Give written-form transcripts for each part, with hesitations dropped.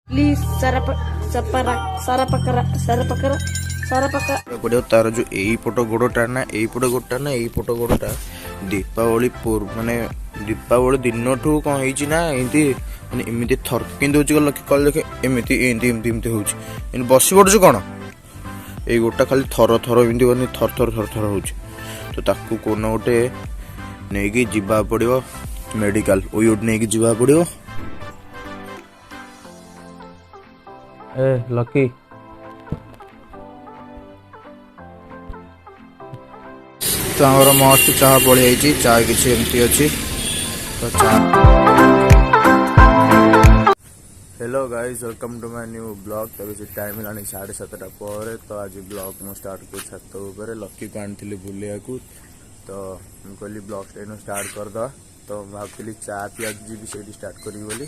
Please सारा पड़ो तार जो यही पट गोड़टा ना यही पट गोड़टा ना यही पट गोड़टा दीपावली माने दीपावली दिन ठू कौन है एमती माने एमती थरकी दूसरी लक्ष्य कल देखे एमती एमती एमती एमती हो बस पड़ुच कौन ये गोटा खाली थर थर एमती बनी थर थर थर थर हो तो ताकू कौन गोटे नहीं जीवा पड़ो मेडिकल ओयोट नहीं जीवा पड़ो। ए लकी तो आमर मस्त चाह पड़ी जाइए चाह किसी एमती अच्छी तो चाह। Hello guys welcome to my new blog. तो किसी टाइम है 7:30 पर तो आज ब्लॉग मुझे स्टार्ट कर छत उपर लकी को आनी बुलिया तो कहली ब्लॉग स्टार्ट करदे तो भावली चा पिया जी से स्टार्ट करी बोली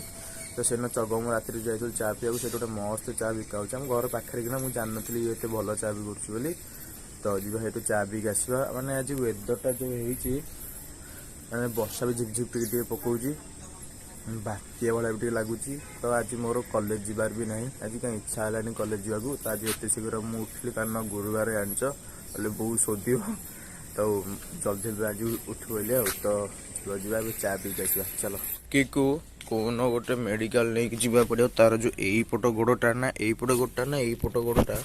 तो से चगम राति जाइए चा पिया से गोटे मस्त चा बिका आम घर पाखे कि मुझे जान नी ये भल चा बिकुची बोली तो जी से चा पीक आसवा माने आज वेदरटा जो है वर्षा भी झिपझिप टे पकाउची बात्या भाया भी लगुच तो आज मोर कॉलेज जीवार भी नहीं आज कहीं इच्छा है कॉलेज जावाक तो आज एत शीघ्र मुझे उठिली कारण गुरुवार आनच बोले बहुत शोध तो जल्दी आज उठ बोली तो जा चा पीक आसवा चलो कि कौन गोटे मेडिकल नहीं जीवा पड़ो तार जो यही पट गोड़टा ना यही पट गोड़टा ना यही पट गोड़टा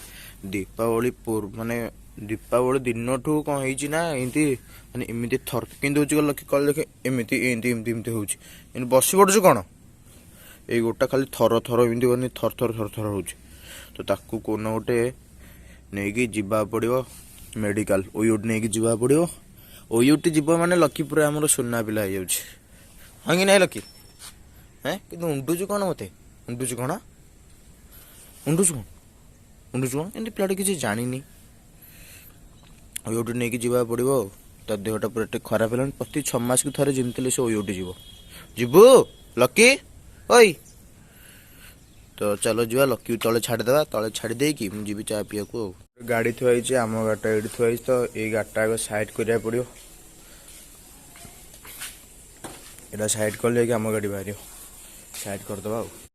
दीपावली माने दीपावली दिन ठू कौन है एमती माने एमती थरकी दूसरी लक्ष्य कल देखे एमती एमती एमती एमती हो बस पड़ुच कौन ये गोटा खाली थर थर एमती बनी थर थर थर थर हो तो ताकू कौन गोटे नहीं जीवा पड़ो मेडिकल ओयोट नहीं जीवा पड़ो ओयोटी जीव माने लकी पूरा आमर सुना पिला हो हाँ कि नहीं लकी हैं कि उंडुचु कौन मत उंडुचु कौन उंडुचु कौन उंडुचु कौन एमती पिला किसी जानी ओयोटी नहीं जीवा पड़ो तो देहटा पूरा खराब है प्रति 6 मास की थे जमी से ओयोटी जीवु लकी ओई तो चलो जीवा लकी तले छाड़देवा तले छाड़ी कि मुझे चा पीवा को गाड़ी थुआई आम गाटा ये थुआई तो ये गाटा आगे साइड करा पड़ो यहाँ साइड कले आम गाड़ी बाहर साइड करदे।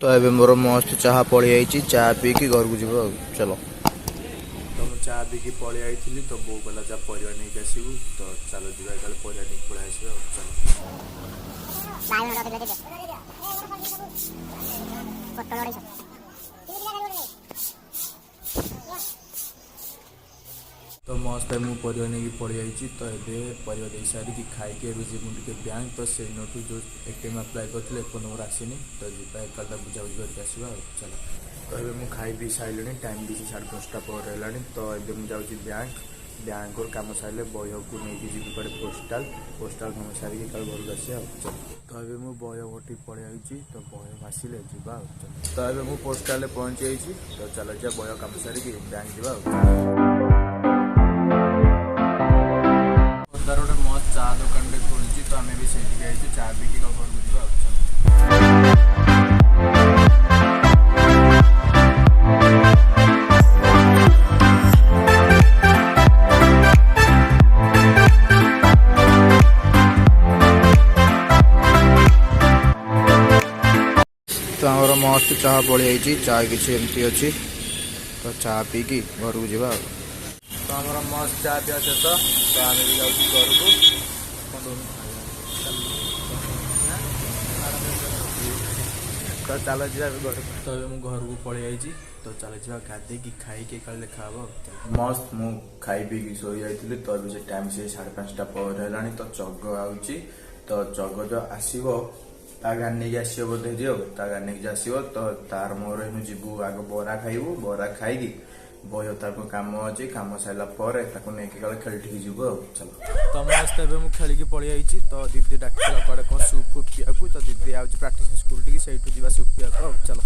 तो ये मोर मस्त चाह पड़ी जाइए चा पी कि घर को जीव चलो तो मुझे चा पी पलि आई तो बो कहला जा परिवा नहीं आसबू तो चलो जीवा कल परिवा नहीं पलि आस तो मस्त है मुझे परिवा नहीं पलि आई तो ये परिवा दे सारी खाई मुझे बैंक तो से नोटू जो एटीएम अप्लाई करते फोन नंबर आसनी तो जीवा एकादा बुझाबुझी करके आसवा चलो तो ये मुझे खाई पी सारे टाइम भी 5:30 पर है तो ये मुझे जाऊँगी बैंक और कम सारे बय को लेकिन जी पड़े पोस्टाल कम सारिक कल घर को आसा चलो तो ये मुझे बय घटी पलि आई तो बय आसिले जा तो ये मुझे पोस्टाल पहुँची जाइए तो चलो जा बय कम सारिक बैंक जा गोटे मस्त चा दुकान खोलुची तो आम भी से चा पीक घर को तो आमर मस्त चाह पड़ी जाइए चा किसी एमती अच्छी तो चा पी कि घर को जावा। तो आम मस्त चा पिया शेष तो आम भी जाऊँ घर को। तो चलो जा घर तो मुझे घर को पलि आई। तो चलो जा गाधे कि खाई देखा मस्त मु खाई पी शो जाइली। तो अभी से टाइम से 5:30 पर है। तो चग आउची तो चग जो आसो ता गाड़ी नहीं आसो बोधे जो ता गाड़ी नहीं आसो। तो तार मोर जीवु आग बरा खाइबू बरा खाई बह तार कम अच्छी कम सारा नहीं खेल ठीक जीव चलो। तो मस्त मुझे खेल पलि आई। तो दीदी डाक कड़े कौन सूप फूप पिया तो दीदी आज प्राक्ट स्कूल टी से जा सूप पिया चलो।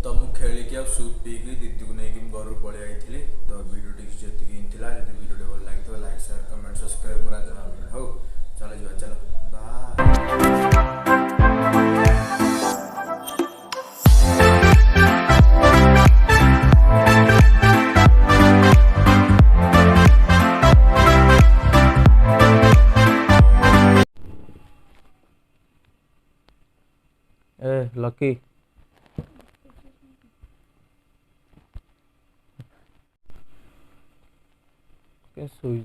तो मुझे खेलिकी आ सूप पीकी दीदी को लेकिन घर को पलि आई। तो वीडियो टी जी वीडियो भल लगे लाइक शेयर कमेंट सब्सक्राइब करा हो चलो जी चलो बाय। ए लकी क्या सोई